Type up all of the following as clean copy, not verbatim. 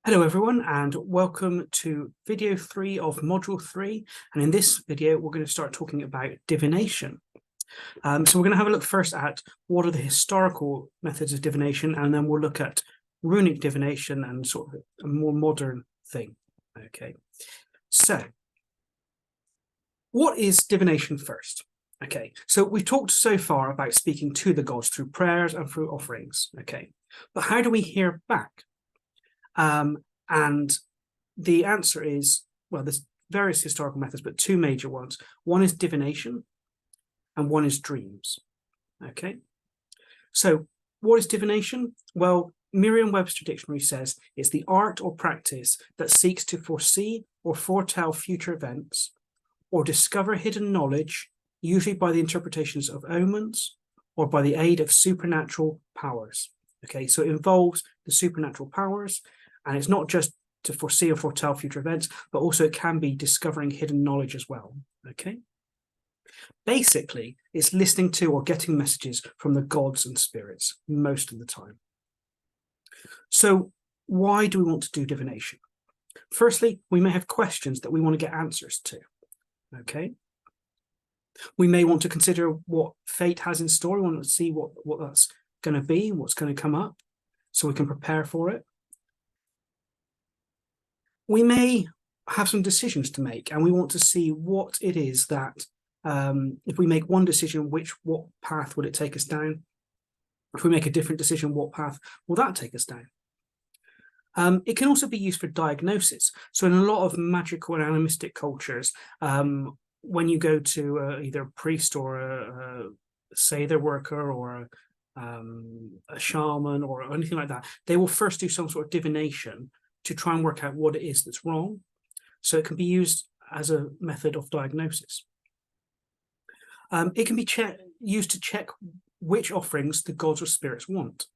Hello everyone and welcome to video 3 of module 3, and in this video we're going to start talking about divination. So we're going to have a look first at what are the historical methods of divination, and then we'll look at runic divination and sort of a more modern thing. Okay, so what is divination first? Okay, so we've talked so far about speaking to the gods through prayers and through offerings. Okay, but how do we hear back? And the answer is, well, there's various historical methods, but two major ones. One is divination and one is dreams. Okay, so what is divination? Well, Merriam-Webster Dictionary says it's the art or practice that seeks to foresee or foretell future events or discover hidden knowledge, usually by the interpretations of omens or by the aid of supernatural powers. Okay, so it involves the supernatural powers. And it's not just to foresee or foretell future events, but also it can be discovering hidden knowledge as well. Okay. Basically, it's listening to or getting messages from the gods and spirits most of the time. So why do we want to do divination? Firstly, we may have questions that we want to get answers to. Okay. We may want to consider what fate has in store. We want to see what that's going to be, what's going to come up, so we can prepare for it. We may have some decisions to make, and we want to see what it is that, if we make one decision, what path would it take us down? If we make a different decision, what path will that take us down? It can also be used for diagnosis. So in a lot of magical and animistic cultures, when you go to either a priest or a Sather worker or a shaman or anything like that, they will first do some sort of divination to try and work out what it is that's wrong. So it can be used as a method of diagnosis. It can be used to check which offerings the gods or spirits want.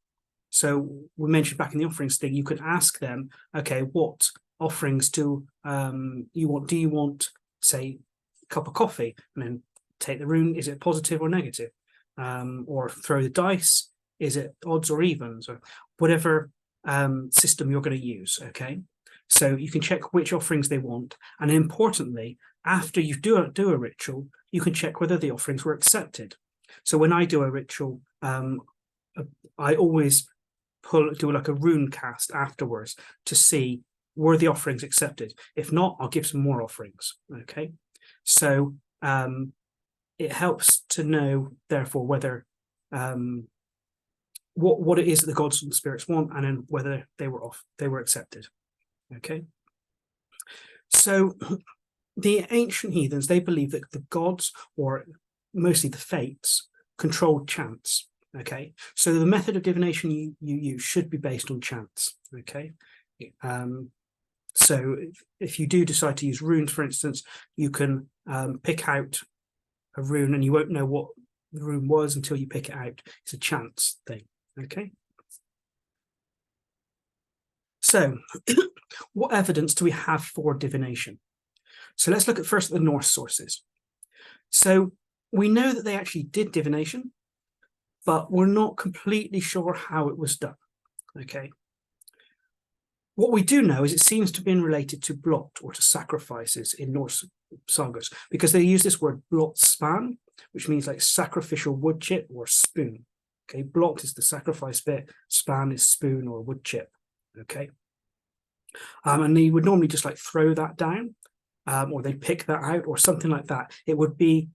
So we mentioned back in the offerings thing, you could ask them, okay, what offerings do you want? Do you want, say, a cup of coffee? And then take the rune, is it positive or negative? Or throw the dice, is it odds or evens? Or whatever system you're going to use. Okay, so you can check which offerings they want, and importantly, after you do a ritual, you can check whether the offerings were accepted. So when I do a ritual, I always do like a rune cast afterwards to see were the offerings accepted. If not, I'll give some more offerings. Okay, so it helps to know, therefore, whether what it is that the gods and spirits want, and then whether they were accepted. Okay, so the ancient heathens, they believed that the gods, or mostly the fates, controlled chance. Okay, so the method of divination you use should be based on chance. Okay, so if you do decide to use runes, for instance, you can pick out a rune, and you won't know what the rune was until you pick it out. It's a chance thing. Okay, so what evidence do we have for divination? So let's look at first at the Norse sources. So we know that they actually did divination, but we're not completely sure how it was done. Okay, what we do know is it seems to have been related to blot, or to sacrifices in Norse sagas, because they use this word blot span, which means like sacrificial wood chip or spoon. Okay, blot is the sacrifice bit, span is spoon or wood chip. Okay, and they would normally just like throw that down, or they pick that out or something like that. It would be,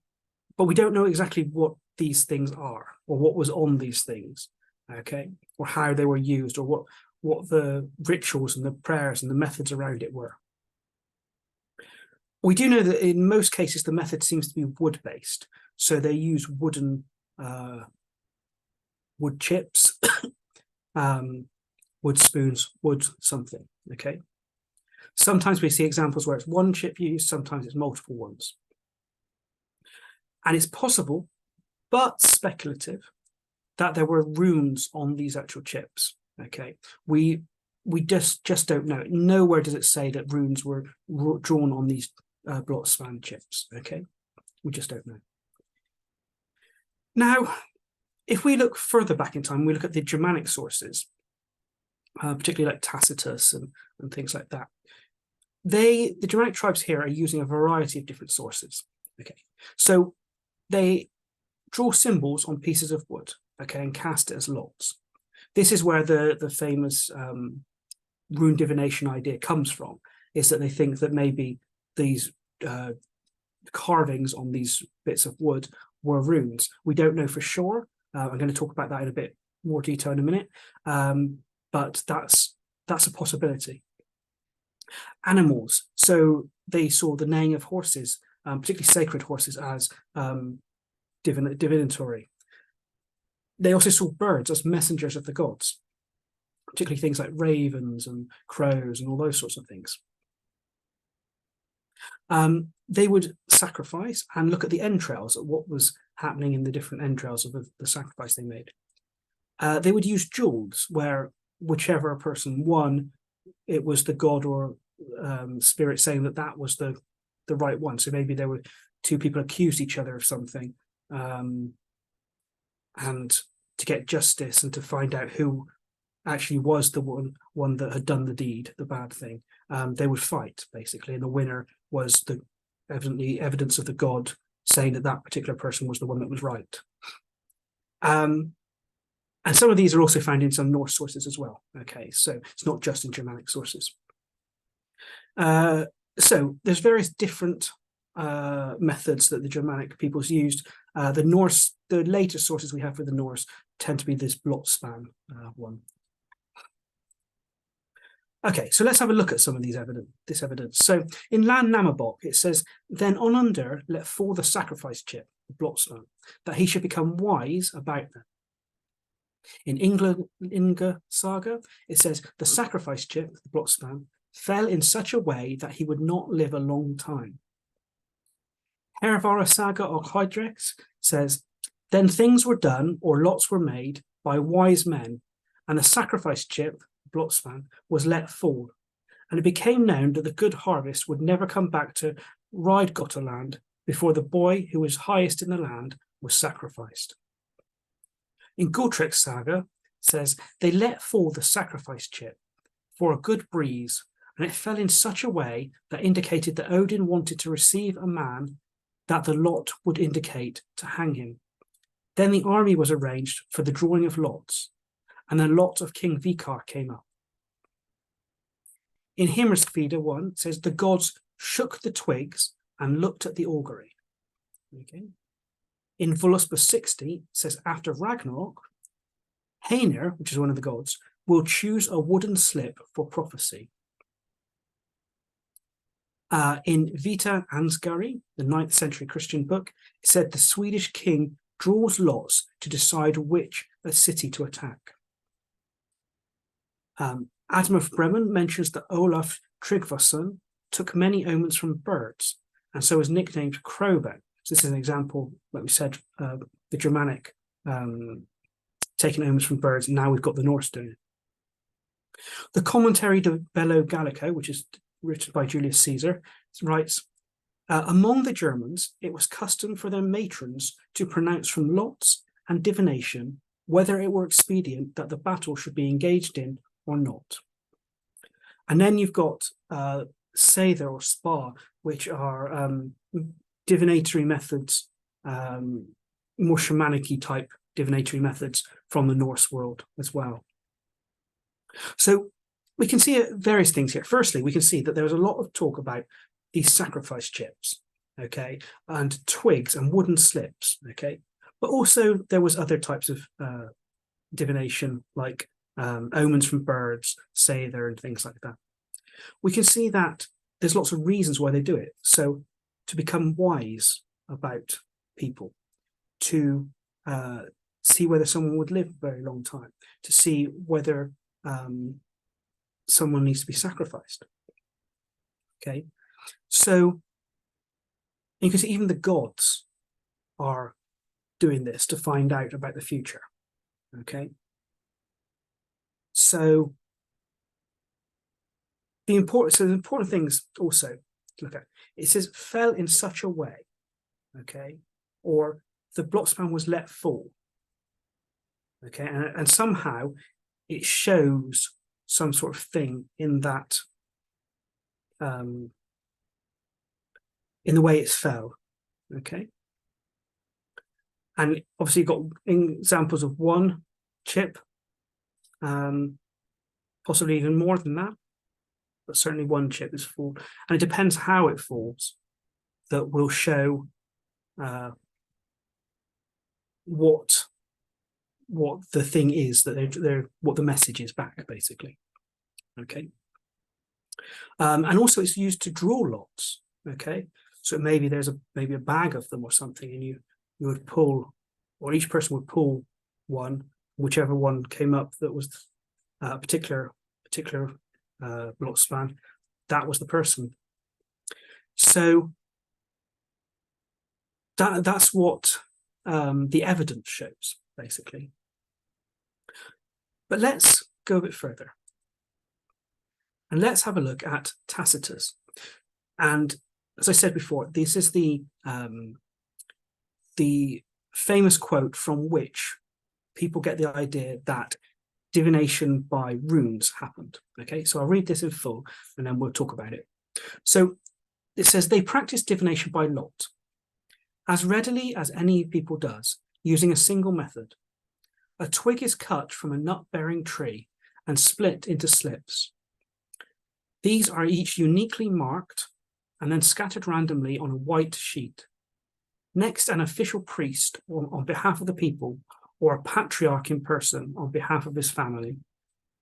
but we don't know exactly what these things are or what was on these things. Okay, or how they were used, or what the rituals and the prayers and the methods around it were. We do know that in most cases the method seems to be wood-based, so they use wooden wood chips, wood spoons, wood something. Okay, sometimes we see examples where it's one chip used, sometimes it's multiple ones, and it's possible, but speculative, that there were runes on these actual chips. Okay, we just don't know. Nowhere does it say that runes were drawn on these blot span chips. Okay, we just don't know. Now, if we look further back in time, we look at the Germanic sources. particularly like Tacitus and things like that. The Germanic tribes here are using a variety of different sources. Okay, so they draw symbols on pieces of wood, okay, and cast it as lots. This is where the famous rune divination idea comes from, is that they think that maybe these carvings on these bits of wood were runes. We don't know for sure. I'm going to talk about that in a bit more detail in a minute, but that's a possibility. Animals. So they saw the neighing of horses, particularly sacred horses, as divinatory. They also saw birds as messengers of the gods, particularly things like ravens and crows and all those sorts of things. They would sacrifice and look at the entrails, at what was happening in the different entrails of the sacrifice they made. They would use jewels, where whichever person won, it was the god or spirit saying that that was the right one. So maybe there were two people accused each other of something, and to get justice and to find out who actually was the one that had done the deed, the bad thing, they would fight basically, and the winner was the evidence of the god saying that that particular person was the one that was right. And some of these are also found in some Norse sources as well. Okay, so it's not just in Germanic sources. So there's various different methods that the Germanic peoples used. The later sources we have for the Norse tend to be this blot span one. Okay, so let's have a look at some of this evidence. So in Lan Namabok, it says, "Then on under let fall the sacrifice chip, the blot span, that he should become wise about them." In Inga Saga, it says, "The sacrifice chip, the blot span, fell in such a way that he would not live a long time." Hervara Saga or Hydrex says, "Then things were done, or lots were made, by wise men, and the sacrifice chip, blot span, was let fall. And it became known that the good harvest would never come back to Rydgotterland before the boy who was highest in the land was sacrificed." In Gultrix Saga, says, "They let fall the sacrifice chip for a good breeze, and it fell in such a way that indicated that Odin wanted to receive a man that the lot would indicate to hang him. Then the army was arranged for the drawing of lots, and the lot of King Vikar came up." In Himmerskvida 1, says, "The gods shook the twigs and looked at the augury." Okay. In Voluspa 60, says, "After Ragnarok, Hainer, which is one of the gods, will choose a wooden slip for prophecy." In Vita Ansgari, the 9th century Christian book, it said the Swedish king draws lots to decide which a city to attack. Adolf Bremen mentions that Olaf Tryggvason took many omens from birds, and so was nicknamed Crowbow. So this is an example, like we said, the Germanic taking omens from birds, and now we've got the Norse doing it. The Commentary de Bello Gallico, which is written by Julius Caesar, writes, "Among the Germans, it was custom for their matrons to pronounce from lots and divination whether it were expedient that the battle should be engaged in or not." And then you've got Seither or Spa, which are divinatory methods, more shamanic-y type divinatory methods from the Norse world as well. So we can see various things here. Firstly, we can see that there was a lot of talk about these sacrifice chips, okay, and twigs and wooden slips, okay, but also there was other types of divination, like omens from birds, Seither, and things like that. We can see that there's lots of reasons why they do it. So to become wise about people, to see whether someone would live a very long time, to see whether someone needs to be sacrificed. Okay, so you can see even the gods are doing this to find out about the future. Okay, so the important things also to look at. It says fell in such a way, okay, or the blot span was let fall. Okay, and somehow it shows some sort of thing in that, in the way it fell. Okay. And obviously you've got examples of one chip, possibly even more than that, but certainly one chip is full. And it depends how it falls that will show what the thing is that they're what the message is back, basically. Okay. And also it's used to draw lots. Okay. So maybe there's maybe a bag of them or something, and you would pull, or each person would pull one, whichever one came up that was a particular lot span, that was the person. So that's what the evidence shows, basically. But let's go a bit further, and let's have a look at Tacitus. And as I said before, this is the famous quote from which people get the idea that divination by runes happened. Okay, so I'll read this in full and then we'll talk about it. So it says, they practice divination by lot, as readily as any people does, using a single method. A twig is cut from a nut-bearing tree and split into slips. These are each uniquely marked and then scattered randomly on a white sheet. Next, an official priest on behalf of the people, or a patriarch in person on behalf of his family,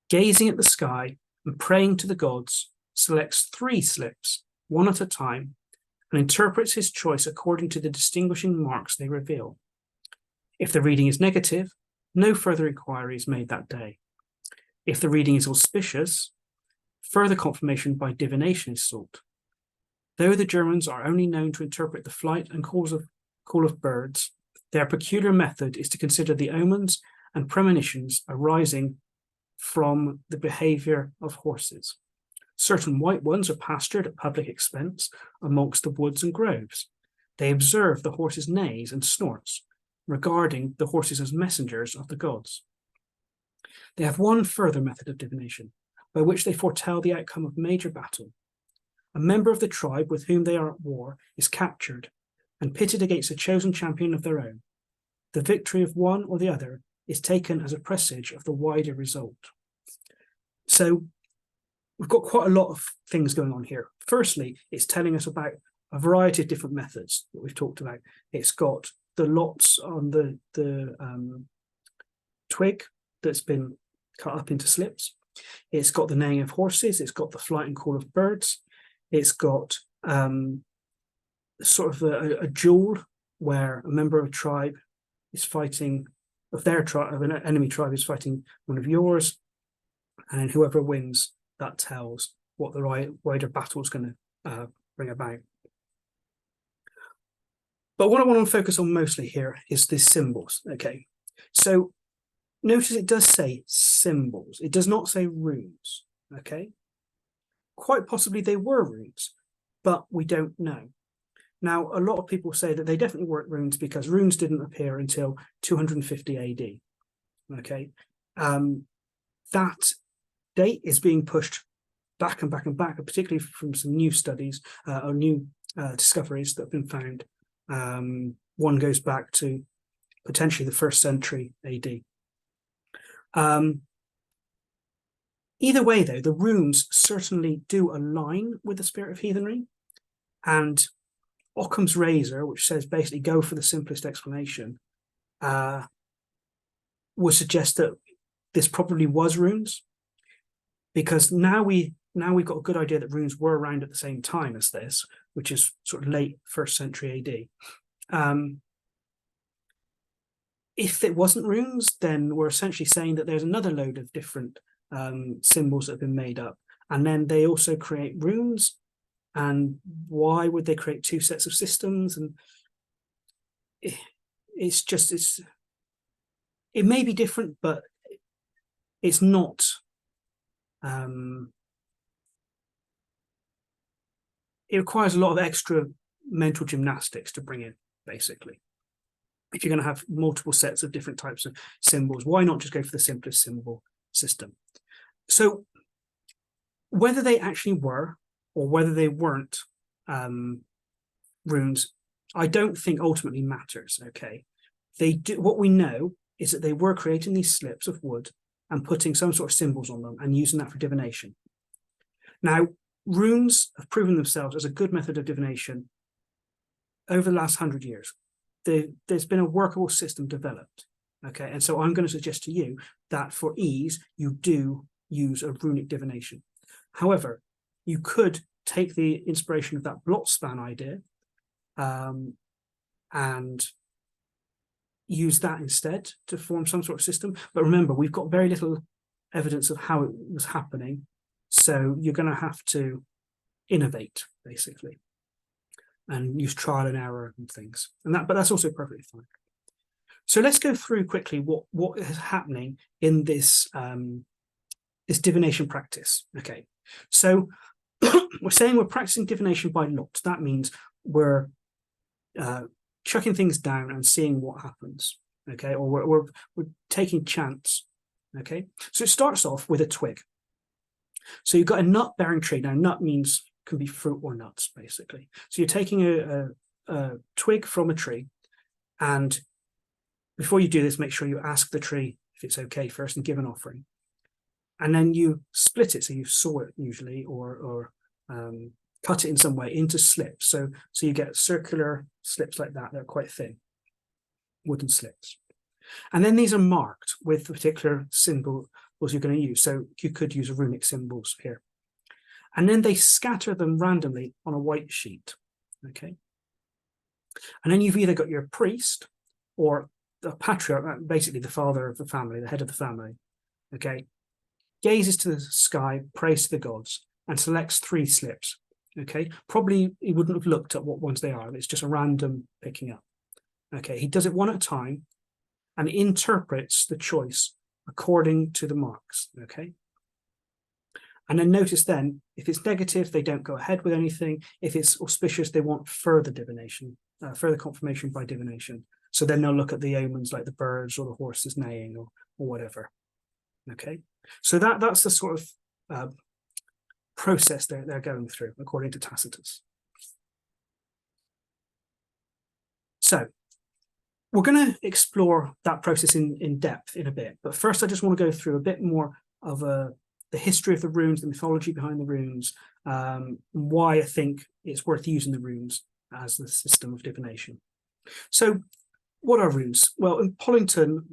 gazing at the sky and praying to the gods, selects 3 slips, one at a time, and interprets his choice according to the distinguishing marks they reveal. If the reading is negative, no further inquiry is made that day. If the reading is auspicious, further confirmation by divination is sought. Though the Germans are only known to interpret the flight and call of birds, their peculiar method is to consider the omens and premonitions arising from the behavior of horses. Certain white ones are pastured at public expense amongst the woods and groves. They observe the horses' neighs and snorts, regarding the horses as messengers of the gods. They have one further method of divination, by which they foretell the outcome of major battle. A member of the tribe with whom they are at war is captured and pitted against a chosen champion of their own. The victory of one or the other is taken as a presage of the wider result. So we've got quite a lot of things going on here. Firstly, it's telling us about a variety of different methods that we've talked about. It's got the lots on the twig that's been cut up into slips. It's got the neighing of horses. It's got the flight and call of birds. It's got sort of a duel where a member of a tribe is fighting, of their tribe, of an enemy tribe is fighting one of yours, and whoever wins, that tells what the wider battle is going to bring about. But what I want to focus on mostly here is the symbols. Okay, so notice it does say symbols. It does not say runes. Okay, quite possibly they were runes, but we don't know. Now, a lot of people say that they definitely weren't runes because runes didn't appear until 250 AD. Okay, that date is being pushed back and back and back, particularly from some new studies or new discoveries that have been found. One goes back to potentially the 1st century AD. Either way, though, the runes certainly do align with the spirit of heathenry, and Occam's razor, which says basically go for the simplest explanation, would suggest that this probably was runes, because now we've got a good idea that runes were around at the same time as this, which is sort of late 1st century AD. If it wasn't runes, then we're essentially saying that there's another load of different symbols that have been made up, and then they also create runes. And why would they create 2 sets of systems? And it may be different, but it's not. It requires a lot of extra mental gymnastics to bring in, basically. If you're going to have multiple sets of different types of symbols, why not just go for the simplest symbol system? So Whether they actually were or whether they weren't runes, I don't think ultimately matters. Okay, they do. What we know is that they were creating these slips of wood and putting some sort of symbols on them and using that for divination. Now, runes have proven themselves as a good method of divination over the last 100 years. There's been a workable system developed. Okay, and so I'm going to suggest to you that for ease, you do use a runic divination. However, you could take the inspiration of that blot span idea and use that instead to form some sort of system. But remember, we've got very little evidence of how it was happening. So you're going to have to innovate, basically, and use trial and error and things. But that's also perfectly fine. So let's go through quickly what is happening in this this divination practice. Okay, so we're saying we're practicing divination by lot. That means we're chucking things down and seeing what happens. Okay, or we're taking chance. Okay, so it starts off with a twig. So you've got a nut-bearing tree. Now, nut means can be fruit or nuts, basically. So you're taking a twig from a tree, and before you do this, make sure you ask the tree if it's okay first and give an offering. And then you split it, so you saw it usually, or cut it in some way into slips. So you get circular slips like that. They're quite thin, wooden slips. And then these are marked with the particular symbols you're going to use. So you could use runic symbols here. And then they scatter them randomly on a white sheet. Okay. And then you've either got your priest or the patriarch, basically the father of the family, the head of the family. Okay. Gazes to the sky, prays to the gods, and selects 3 slips. Okay. Probably he wouldn't have looked at what ones they are. It's just a random picking up. Okay. He does it one at a time and interprets the choice according to the marks. Okay. And then notice then, if it's negative, they don't go ahead with anything. If it's auspicious, they want further divination, further confirmation by divination. So then they'll look at the omens like the birds or the horses neighing or whatever. Okay. So that's the sort of process they're going through according to Tacitus. So we're going to explore that process in depth in a bit. But first, I just want to go through a bit more of the history of the runes, the mythology behind the runes, why I think it's worth using the runes as the system of divination. So what are runes? Well, in Pollington,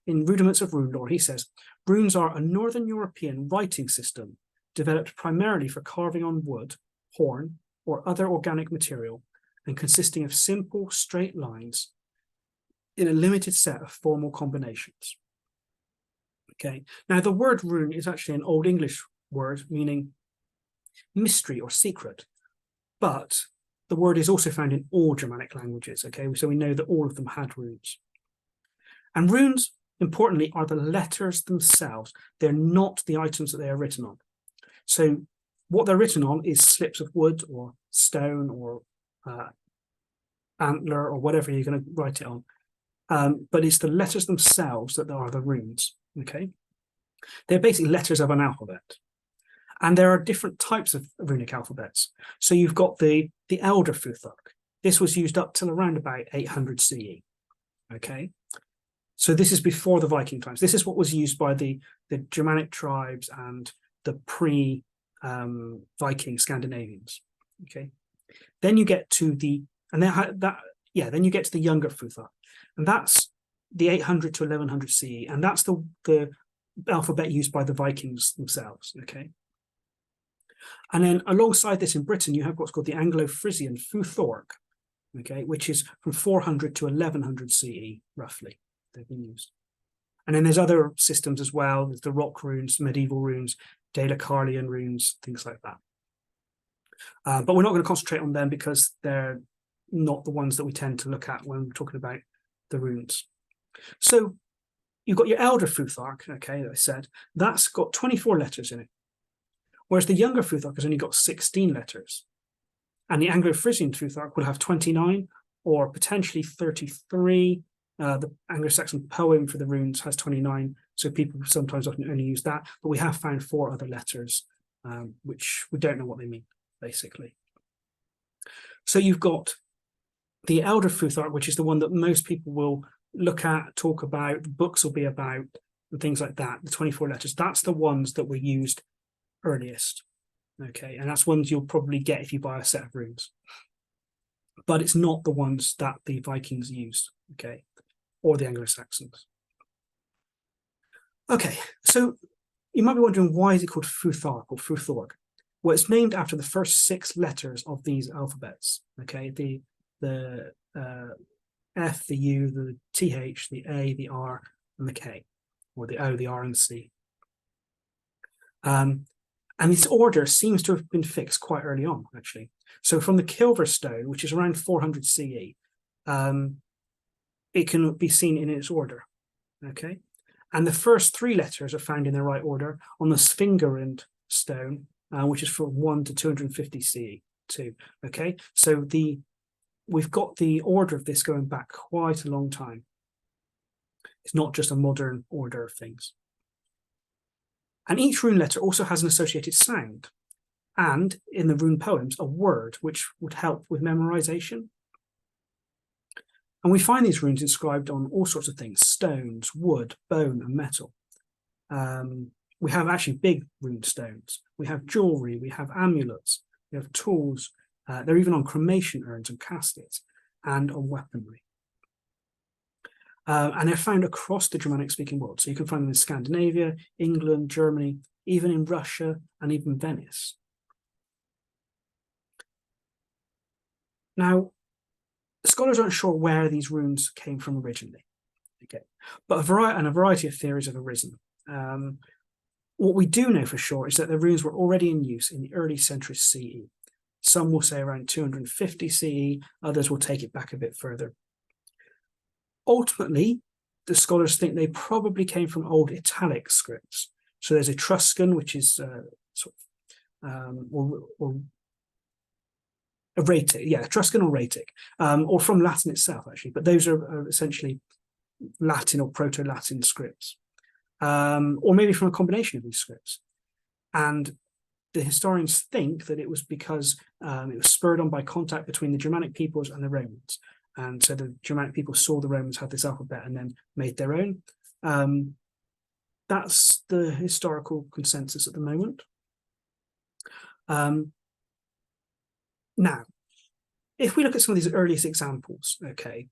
in Rudiments of Rune Lore, he says, runes are a Northern European writing system developed primarily for carving on wood, horn, or other organic material, and consisting of simple, straight lines in a limited set of formal combinations. Okay, now the word rune is actually an Old English word meaning mystery or secret, but the word is also found in all Germanic languages. Okay, so we know that all of them had runes. And runes, importantly, are the letters themselves. They're not the items that they are written on. So what they're written on is slips of wood or stone or antler or whatever you're going to write it on. But it's the letters themselves that are the runes. Okay, they're basically letters of an alphabet, and there are different types of runic alphabets. So you've got the Elder Futhark. This was used up till around about 800 CE. Okay, so this is before the Viking times. This is what was used by the Germanic tribes and the pre-Viking Scandinavians. Okay, then you get to the then you get to the Younger Futhark, and that's the 800 to 1100 CE, and that's the alphabet used by the Vikings themselves. Okay, and then alongside this in Britain, you have what's called the Anglo-Frisian Futhorc, okay, which is from 400 to 1100 CE, roughly, they've been used. And then there's other systems as well. There's the rock runes, medieval runes, Dalecarlian runes, things like that. But we're not going to concentrate on them because they're not the ones that we tend to look at when we're talking about the runes. So you've got your Elder Futhark, okay, that I said, that's got 24 letters in it. Whereas the Younger Futhark has only got 16 letters. And the Anglo-Frisian Futhark will have 29 or potentially 33. The Anglo-Saxon poem for the runes has 29, so people sometimes often only use that. But we have found 4 other letters which we don't know what they mean, basically. So you've got the Elder Futhark, which is the one that most people will look at, talk about, books will be about, and things like that, the 24 letters. That's the ones that were used earliest. Okay, and that's ones you'll probably get if you buy a set of runes. But it's not the ones that the Vikings used, okay, or the Anglo-Saxons. Okay, so you might be wondering, why is it called Futhark or Futhorg? Well, it's named after the first 6 letters of these alphabets, okay, the F, the U, the TH, the A, the R, and the K, or the O, the R, and the C. And this order seems to have been fixed quite early on, actually. So from the Kilver stone, which is around 400 CE, it can be seen in its order, okay? And the first 3 letters are found in the right order on the Svingerund stone, which is from 1 to 250 CE too, okay? So we've got the order of this going back quite a long time. It's not just a modern order of things. And each rune letter also has an associated sound, and in the rune poems, a word which would help with memorization. And we find these runes inscribed on all sorts of things: stones, wood, bone, and metal. We have actually big rune stones. We have jewelry, we have amulets, we have tools. They're even on cremation urns and caskets, and on weaponry. And they're found across the Germanic-speaking world. So you can find them in Scandinavia, England, Germany, even in Russia, and even Venice. Now, scholars aren't sure where these runes came from originally, okay, but a variety of theories have arisen. What we do know for sure is that the runes were already in use in the early centuries CE. Some will say around 250 CE, others will take it back a bit further. Ultimately, the scholars think they probably came from old Italic scripts. So there's Etruscan, which is or Raetic, yeah, Etruscan or Raetic, or from Latin itself, actually. But those are essentially Latin or Proto-Latin scripts, or maybe from a combination of these scripts. And the historians think that it was because it was spurred on by contact between the Germanic peoples and the Romans. And so the Germanic people saw the Romans have this alphabet and then made their own. That's the historical consensus at the moment. Now, if we look at some of these earliest examples, okay,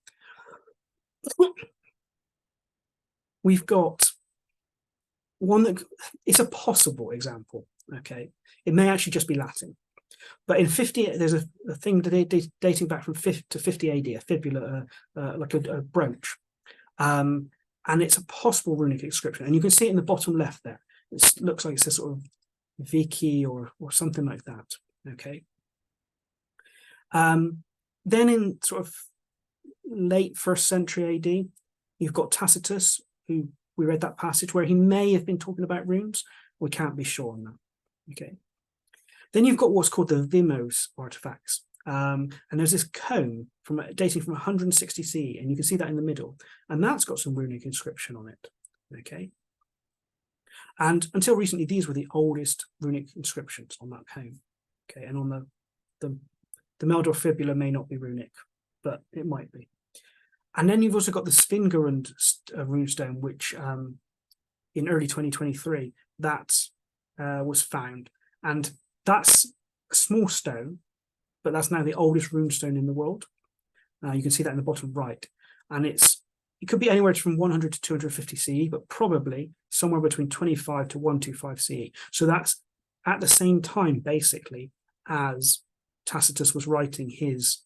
we've got one that is a possible example, okay. It may actually just be Latin. But in 50, there's a thing dating back from 50 to 50 AD, a fibula, like a brooch. And it's a possible runic inscription. And you can see it in the bottom left there. It looks like it's a sort of Vicky or something like that, okay? Then in sort of late 1st century AD, you've got Tacitus, who we read that passage where he may have been talking about runes. We can't be sure on that, okay? Then you've got what's called the Vimos artifacts. And there's this cone dating from 160 CE, and you can see that in the middle. And that's got some runic inscription on it, okay? And until recently, these were the oldest runic inscriptions on that cone, okay? And on the Meldor fibula may not be runic, but it might be. And then you've also got the Svingerund runestone, which in early 2023, that was found. And that's a small stone, but that's now the oldest runestone in the world. You can see that in the bottom right. And it could be anywhere from 100 to 250 CE, but probably somewhere between 25 to 125 CE. So that's at the same time, basically, as Tacitus was writing his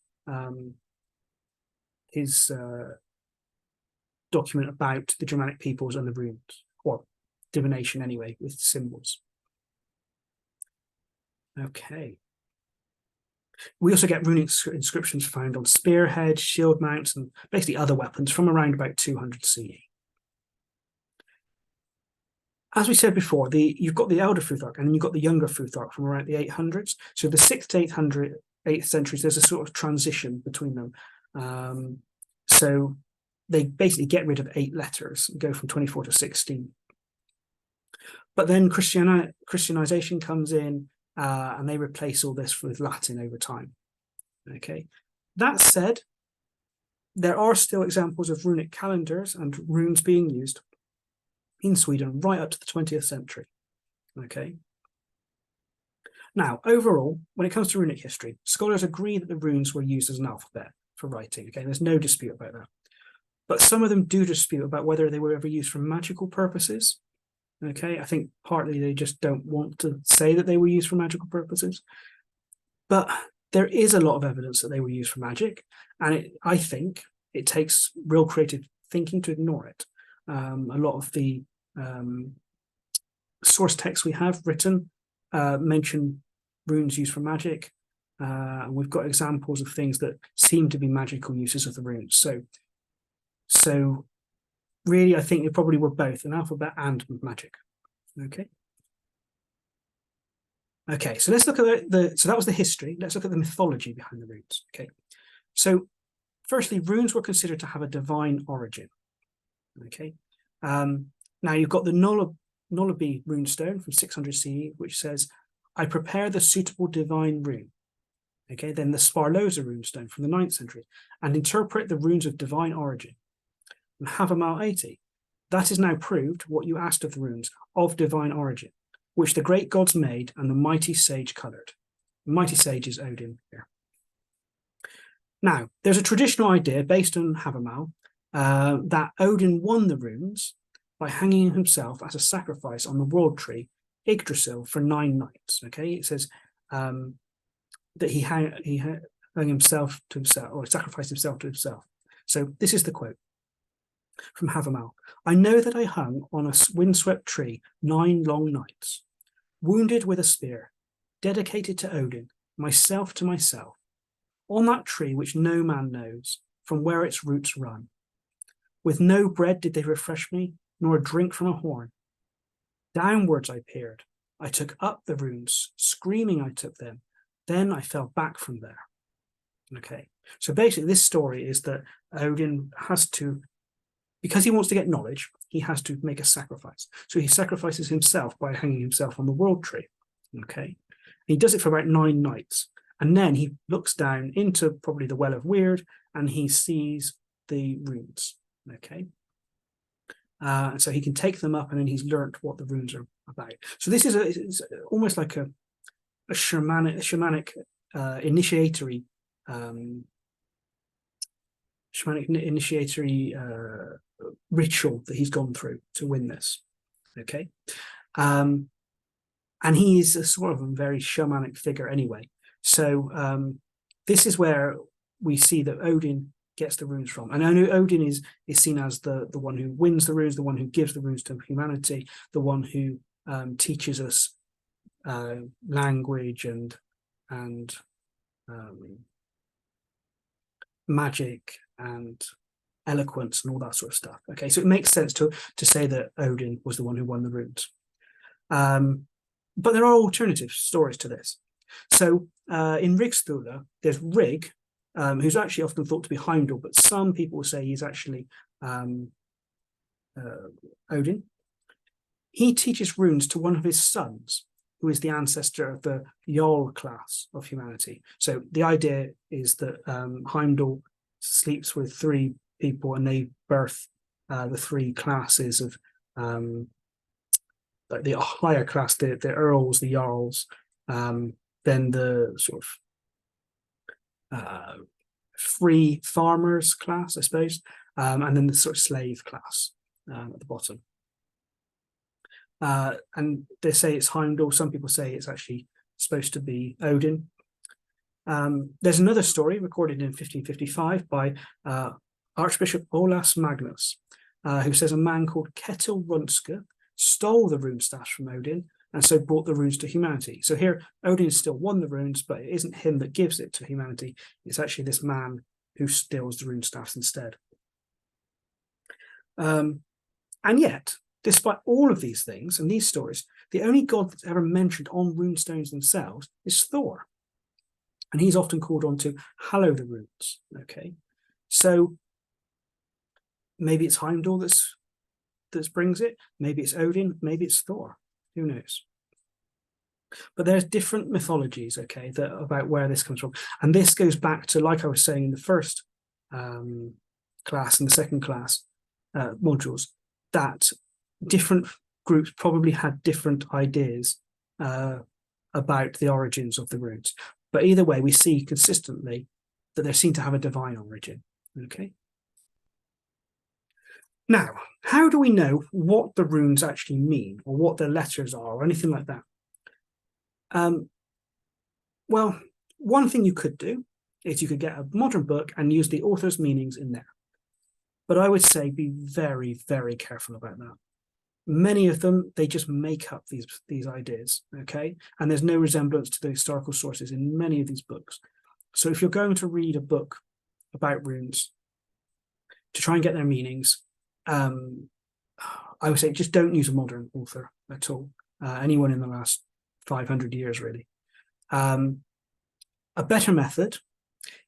document about the Germanic peoples and the runes, or divination anyway, with symbols. Okay. We also get runic inscriptions found on spearheads, shield mounts, and basically other weapons from around about 200 CE. As we said before, you've got the elder Futhark and then you've got the younger Futhark from around the 800s. So the 6th to 8th centuries, there's a sort of transition between them. So they basically get rid of 8 letters and go from 24 to 16. But then Christianization comes in, and they replace all this with Latin over time. Okay. That said, there are still examples of runic calendars and runes being used in Sweden right up to the 20th century. Okay. Now, overall, when it comes to runic history, scholars agree that the runes were used as an alphabet for writing. Okay, there's no dispute about that. But some of them do dispute about whether they were ever used for magical purposes. Okay, I think partly they just don't want to say that they were used for magical purposes. But there is a lot of evidence that they were used for magic, and I think it takes real creative thinking to ignore it. A lot of the source texts we have written mention runes used for magic. We've got examples of things that seem to be magical uses of the runes. So really, I think it probably were both an alphabet and magic. Okay. Okay, so let's look at so that was the history. Let's look at the mythology behind the runes. Okay, so firstly, runes were considered to have a divine origin. Okay, now you've got the Nollaby runestone from 600 CE, which says, "I prepare the suitable divine rune." Okay, then the Sparlosa runestone from the 9th century, "and interpret the runes of divine origin." And Havamal 80, "That is now proved what you asked of the runes of divine origin, which the great gods made and the mighty sage coloured." The mighty sage is Odin here. Now, there's a traditional idea based on Havamal that Odin won the runes by hanging himself as a sacrifice on the world tree, Yggdrasil, for 9 nights. Okay, it says that he hung himself to himself, or sacrificed himself to himself. So this is the quote from Havamal: "I know that I hung on a windswept tree 9 long nights, wounded with a spear, dedicated to Odin, myself to myself, on that tree which no man knows, from where its roots run. With no bread did they refresh me, nor a drink from a horn. Downwards I peered, I took up the runes, screaming I took them, then I fell back from there." Okay, so basically this story is that Odin has to, because he wants to get knowledge, he has to make a sacrifice. So he sacrifices himself by hanging himself on the world tree. Okay, he does it for about 9 nights. And then he looks down into probably the Well of Weird and he sees the runes. Okay, so he can take them up and then he's learnt what the runes are about. So this is it's almost like a shamanic initiatory ritual that he's gone through to win this. Okay, and he is a sort of a very shamanic figure anyway. So this is where we see that Odin gets the runes from. And I know Odin is seen as the one who wins the runes, the one who gives the runes to humanity, the one who teaches us language and magic and eloquence and all that sort of stuff. Okay, so it makes sense to say that Odin was the one who won the runes. But there are alternative stories to this. So in Rigsthula, there's Rig, who's actually often thought to be Heimdall, but some people say he's actually Odin. He teaches runes to one of his sons, who is the ancestor of the Jarl class of humanity. So the idea is that Heimdall sleeps with 3 people and they birth the 3 classes of like the higher class, the earls, the jarls, then the sort of free farmers class, I suppose, and then the sort of slave class at the bottom. And they say it's Heimdall. Some people say it's actually supposed to be Odin. There's another story recorded in 1555 by Archbishop Olaus Magnus, who says a man called Ketil Runske stole the rune staffs from Odin and so brought the runes to humanity. So here, Odin still won the runes, but it isn't him that gives it to humanity. It's actually this man who steals the rune staffs instead. And yet, despite all of these things and these stories, the only god that's ever mentioned on rune stones themselves is Thor. And he's often called on to hallow the runes. Okay, so maybe it's Heimdall that brings it, maybe it's Odin, maybe it's Thor. Who knows? But there's different mythologies, okay, that about where this comes from. And this goes back to, like I was saying in the first class and the second class modules, that different groups probably had different ideas about the origins of the runes. But either way, we see consistently that they seem to have a divine origin, okay? Now, how do we know what the runes actually mean, or what the letters are, or anything like that? Well, one thing you could do is you could get a modern book and use the author's meanings in there. But I would say be very, very careful about that. Many of them, they just make up these ideas, okay? And there's no resemblance to the historical sources in many of these books. So if you're going to read a book about runes to try and get their meanings, I would say just don't use a modern author at all. Anyone in the last 500 years, really. A better method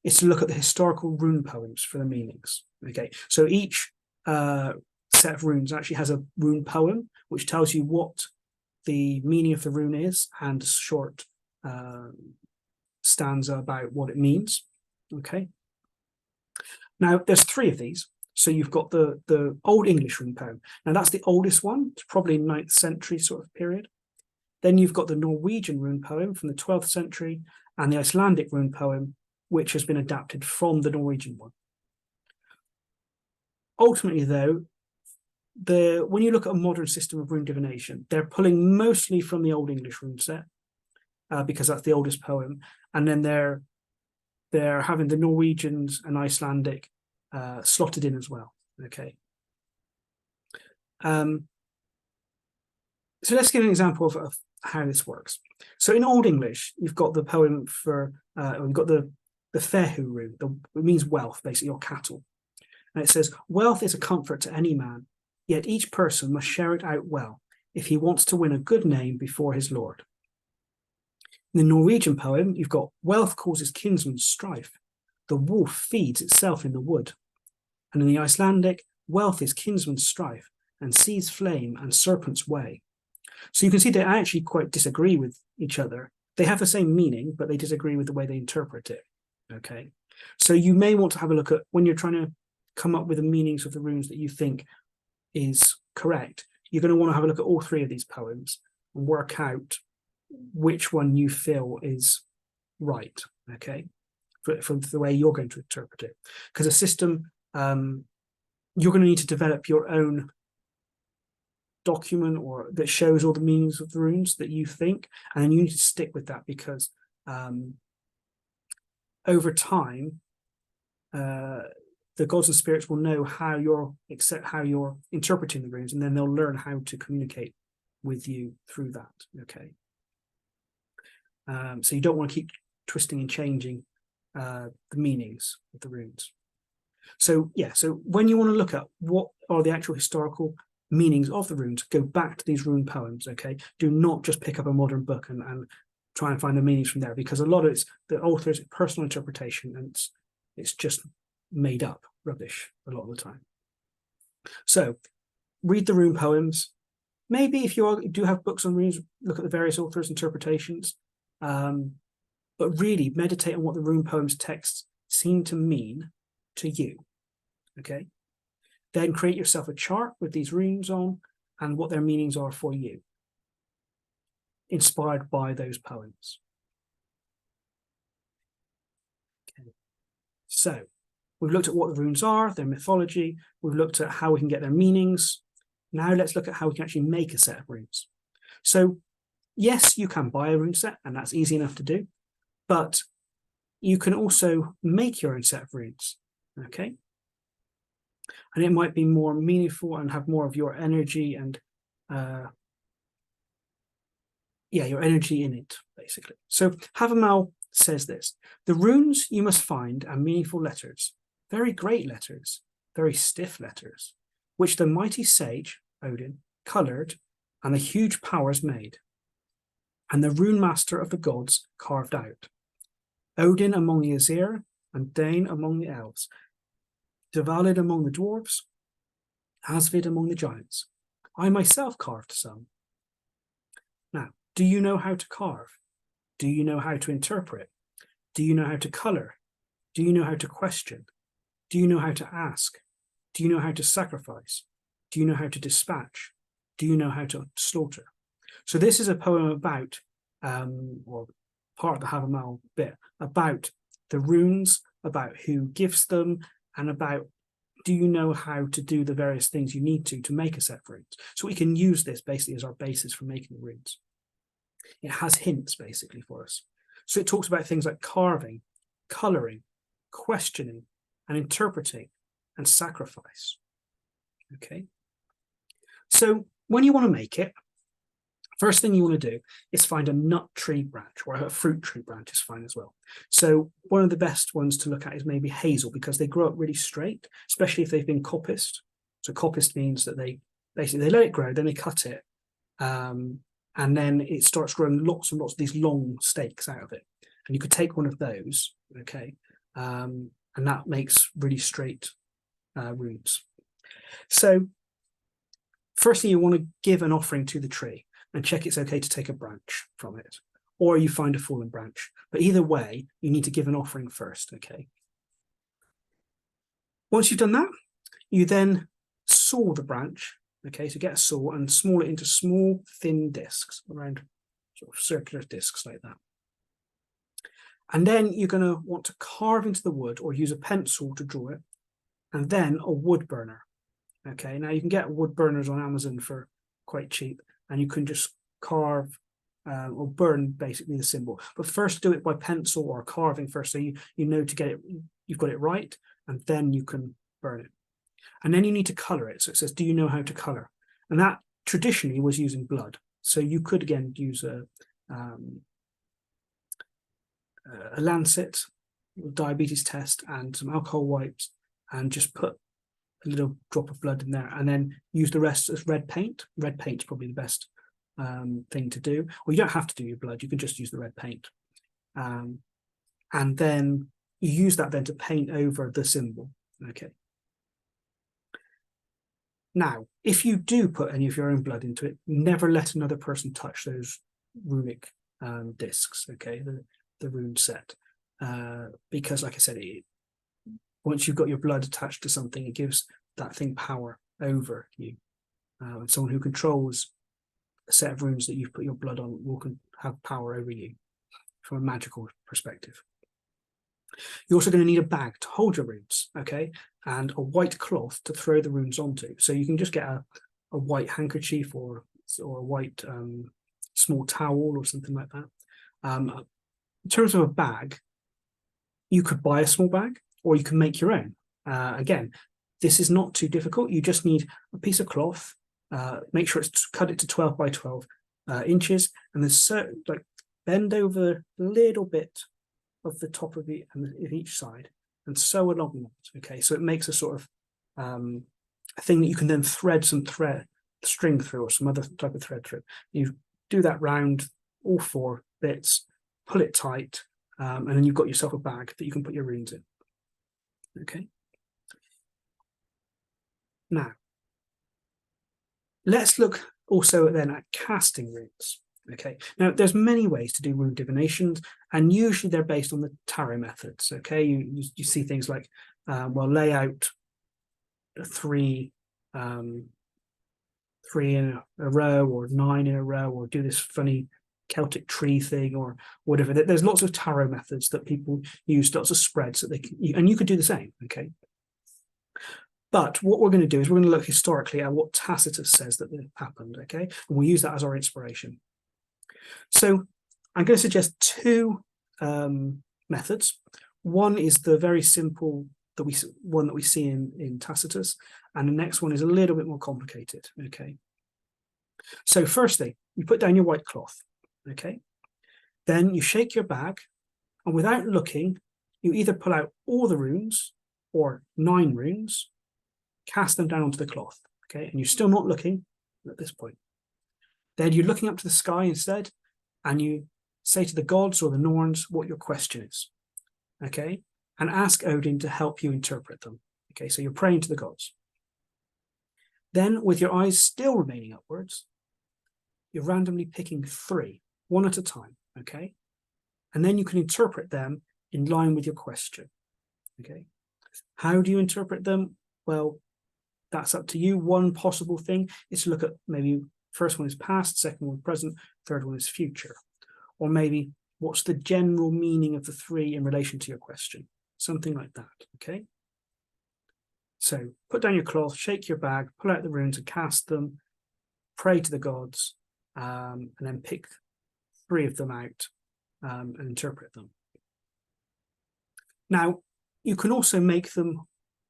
is to look at the historical rune poems for the meanings. Okay, so each set of runes actually has a rune poem which tells you what the meaning of the rune is and a short stanza about what it means. Okay, now there's 3 of these. So you've got the Old English rune poem. Now that's the oldest one. It's probably 9th century sort of period. Then you've got the Norwegian rune poem from the 12th century and the Icelandic rune poem, which has been adapted from the Norwegian one. Ultimately, though, when you look at a modern system of rune divination, they're pulling mostly from the Old English rune set because that's the oldest poem, and then they're having the Norwegians and Icelandic slotted in as well. Okay. So let's give an example of how this works. So in Old English, you've got the poem for, you've got the Fehu rune. It means wealth, basically, or cattle. And it says, wealth is a comfort to any man, yet each person must share it out well if he wants to win a good name before his lord. In the Norwegian poem, you've got wealth causes kinsmen strife. The wolf feeds itself in the wood. And in the Icelandic, wealth is kinsman's strife and sees flame and serpent's way. So you can see they actually quite disagree with each other. They have the same meaning, but they disagree with the way they interpret it. Okay, so you may want to have a look at, when you're trying to come up with the meanings of the runes that you think is correct, you're going to want to have a look at all 3 of these poems and work out which one you feel is right, okay, for the way you're going to interpret it. Because a system, you're going to need to develop your own document or that shows all the meanings of the runes that you think, and then you need to stick with that, because over time the gods and spirits will know how you're interpreting the runes, and then they'll learn how to communicate with you through that. Okay, so you don't want to keep twisting and changing the meanings of the runes. So yeah, so when you want to look at what are the actual historical meanings of the runes, go back to these rune poems. Okay, do not just pick up a modern book and try and find the meanings from there, because a lot of it's the author's personal interpretation, and it's just made up rubbish a lot of the time. So read the rune poems. Maybe if you do have books on runes, look at the various authors' interpretations, but really meditate on what the rune poems texts seem to mean to you. Okay, then create yourself a chart with these runes on and what their meanings are for you, inspired by those poems. Okay, so we've looked at what the runes are, their mythology. We've looked at how we can get their meanings. Now let's look at how we can actually make a set of runes. So yes, you can buy a rune set, and that's easy enough to do, but you can also make your own set of runes. Okay, and it might be more meaningful and have more of your energy and your energy in it, basically. So Havamal says this: the runes you must find are meaningful letters, very great letters, very stiff letters, which the mighty sage, Odin, coloured, and the huge powers made, and the rune master of the gods carved out. Odin among the Aesir, and Dane among the elves, Dvalid among the dwarves, Asvid among the giants. I myself carved some. Now, do you know how to carve? Do you know how to interpret? Do you know how to color? Do you know how to question? Do you know how to ask? Do you know how to sacrifice? Do you know how to dispatch? Do you know how to slaughter? So this is a poem about, or part of the Havermal bit, about the runes, about who gives them, and about do you know how to do the various things you need to make a set of runes. So we can use this basically as our basis for making the runes. It has hints basically for us. So it talks about things like carving, colouring, questioning, and interpreting, and sacrifice. Okay. So when you want to make it, first thing you want to do is find a nut tree branch, or a fruit tree branch is fine as well. So one of the best ones to look at is maybe hazel, because they grow up really straight, especially if they've been coppiced. So coppiced means that they basically let it grow, then they cut it, and then it starts growing lots and lots of these long stakes out of it. And you could take one of those, okay, and that makes really straight runes. So firstly, you want to give an offering to the tree and check it's okay to take a branch from it, or you find a fallen branch. But either way, you need to give an offering first, okay? Once you've done that, you then saw the branch, okay? So get a saw and small it into small, thin discs, around sort of circular discs like that. And then you're going to want to carve into the wood or use a pencil to draw it, and then a wood burner. Okay, now you can get wood burners on Amazon for quite cheap, and you can just carve or burn basically the symbol. But first do it by pencil or carving first, so you know to get it, you've got it right, and then you can burn it. And then you need to color it. So it says, do you know how to color? And that traditionally was using blood. So you could again use a lancet, diabetes test, and some alcohol wipes, and just put a little drop of blood in there, and then use the rest as red paint. Red paint's probably the best thing to do. Or you don't have to do your blood, you can just use the red paint. And then you use that then to paint over the symbol. Okay. Now, if you do put any of your own blood into it, never let another person touch those runic discs, okay, the rune set. Because like I said, once you've got your blood attached to something, it gives that thing power over you. And someone who controls a set of runes that you've put your blood on will have power over you from a magical perspective. You're also going to need a bag to hold your runes, okay, and a white cloth to throw the runes onto. So you can just get a white handkerchief or a white small towel or something like that. In terms of a bag, you could buy a small bag, or you can make your own. Again, this is not too difficult. You just need a piece of cloth, make sure it's cut it to 12 by 12 inches, and then like bend over a little bit of the top of each side and sew along that. Okay, so it makes a sort of a thing that you can then thread some string through, or some other type of thread through. You do that round all 4 bits, pull it tight, and then you've got yourself a bag that you can put your runes in. Okay. Now, let's look also then at casting runes. Okay. Now, there's many ways to do rune divinations, and usually they're based on the tarot methods. Okay. You see things like, well, lay out 3 in a row, or 9 in a row, or do this funny Celtic tree thing, or whatever. There's lots of tarot methods that people use, lots of spreads that they can, and you could do the same. Okay. But what we're going to do is we're going to look historically at what Tacitus says that happened. Okay. And we'll use that as our inspiration. So I'm going to suggest 2 methods. One is the very simple one that we see in Tacitus, and the next one is a little bit more complicated. Okay. So firstly, you put down your white cloth. Okay. Then you shake your bag, and without looking, you either pull out all the runes or 9 runes, cast them down onto the cloth. Okay. And you're still not looking at this point. Then you're looking up to the sky instead, and you say to the gods or the Norns what your question is. Okay. And ask Odin to help you interpret them. Okay. So you're praying to the gods. Then, with your eyes still remaining upwards, you're randomly picking 3, one at a time, okay? And then you can interpret them in line with your question, okay? How do you interpret them? Well, that's up to you. One possible thing is to look at maybe first one is past, second one present, third one is future. Or maybe what's the general meaning of the 3 in relation to your question? Something like that, okay? So put down your cloth, shake your bag, pull out the runes and cast them, pray to the gods, and then pick 3 of them out and interpret them. Now, you can also make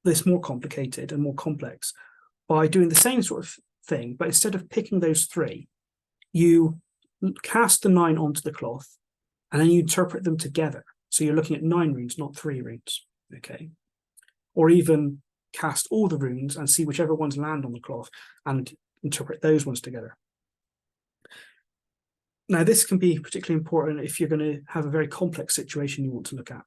this more complicated and more complex by doing the same sort of thing, but instead of picking those 3, you cast the 9 onto the cloth and then you interpret them together. So you're looking at 9 runes, not 3 runes, okay? Or even cast all the runes and see whichever ones land on the cloth and interpret those ones together. Now, this can be particularly important if you're going to have a very complex situation you want to look at.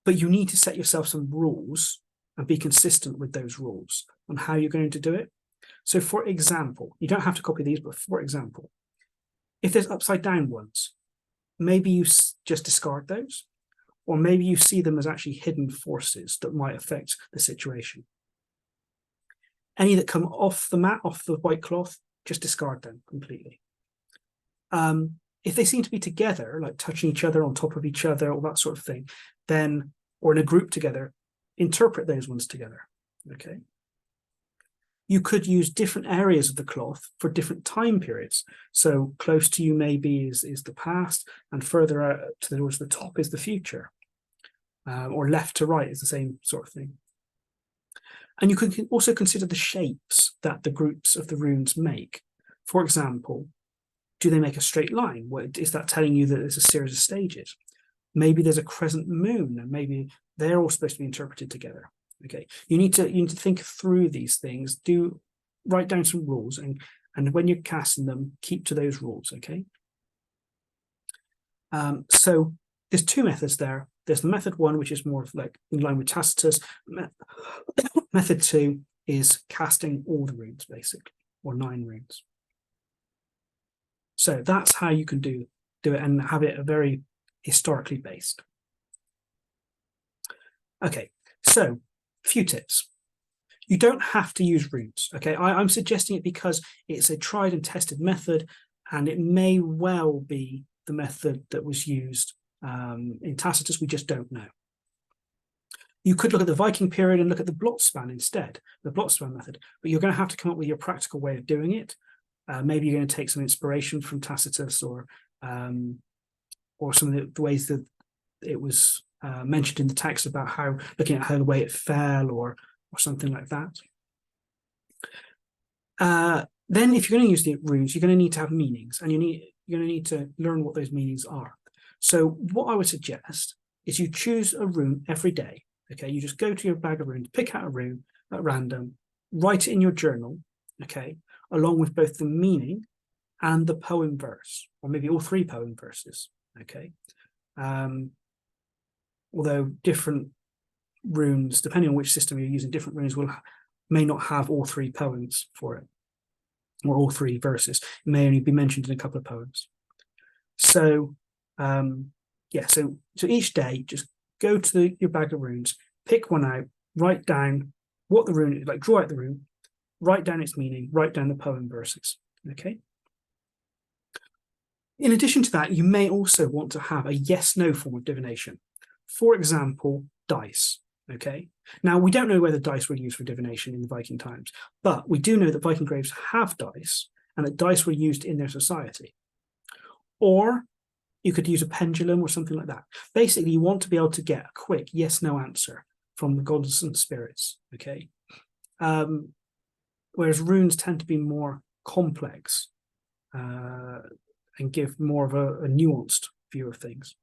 But you need to set yourself some rules and be consistent with those rules on how you're going to do it. So, for example, you don't have to copy these, but for example, if there's upside down ones, maybe you just discard those, or maybe you see them as actually hidden forces that might affect the situation. Any that come off the mat, off the white cloth, just discard them completely. If they seem to be together, like touching each other, on top of each other, or that sort of thing, then, or in a group together, interpret those ones together, okay? You could use different areas of the cloth for different time periods. So close to you maybe is the past, and further out towards the top is the future. Or left to right is the same sort of thing. And you can also consider the shapes that the groups of the runes make. For example, do they make a straight line? Is that telling you that there's a series of stages? Maybe there's a crescent moon, and maybe they're all supposed to be interpreted together. Okay, you need to think through these things. Write down some rules, and when you're casting them, keep to those rules. Okay. So there's 2 methods there. There's the method 1, which is more like in line with Tacitus. Method 2 is casting all the runes, basically, or 9 runes. So that's how you can do it and have it a very historically based. Okay, so a few tips. You don't have to use runes, okay? I'm suggesting it because it's a tried and tested method, and it may well be the method that was used in Tacitus. We just don't know. You could look at the Viking period and look at the Blotspan instead, the Blotspan method, but you're going to have to come up with your practical way of doing it. Maybe you're going to take some inspiration from Tacitus or some of the ways that it was mentioned in the text about looking at how the way it fell or something like that. Then if you're going to use the runes, you're going to need to have meanings, and you're going to need to learn what those meanings are. So what I would suggest is you choose a rune every day. Okay, you just go to your bag of runes, pick out a rune at random, write it in your journal, okay, along with both the meaning and the poem verse, or maybe all 3 poem verses, okay? Although different runes, depending on which system you're using, different runes may not have all 3 poems for it, or all 3 verses. It may only be mentioned in a couple of poems. So, yeah, so each day, just go to your bag of runes, pick one out, write down what the rune is, like draw out the rune, write down its meaning, write down the poem verses, okay? In addition to that, you may also want to have a yes-no form of divination. For example, dice, okay? Now, we don't know whether dice were used for divination in the Viking times, but we do know that Viking graves have dice, and that dice were used in their society. Or you could use a pendulum or something like that. Basically, you want to be able to get a quick yes-no answer from the gods and spirits, okay? Whereas runes tend to be more complex and give more of a nuanced view of things.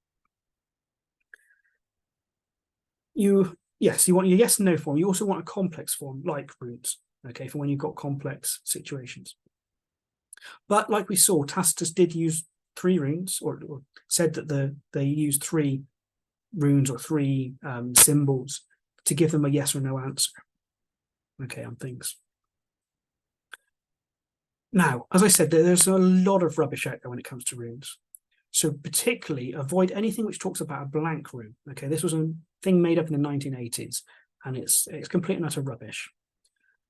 You want your yes and no form. You also want a complex form like runes, okay, for when you've got complex situations. But like we saw, Tacitus did use 3 runes, or said that they used 3 runes or 3 symbols to give them a yes or no answer, okay, on things. Now, as I said, there's a lot of rubbish out there when it comes to runes. So particularly avoid anything which talks about a blank rune. Okay, this was a thing made up in the 1980s, and it's complete and utter rubbish.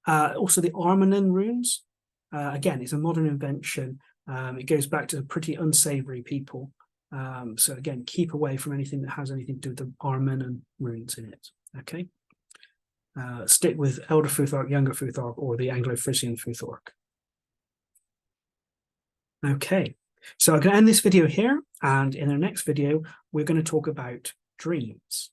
Also, the Armanen runes. Again, it's a modern invention. It goes back to pretty unsavory people. So again, keep away from anything that has anything to do with the Armanen runes in it. Okay. Stick with Elder Futhark, Younger Futhark, or the Anglo-Frisian Futhark. Okay, so I'm going to end this video here, and in our next video, we're going to talk about dreams.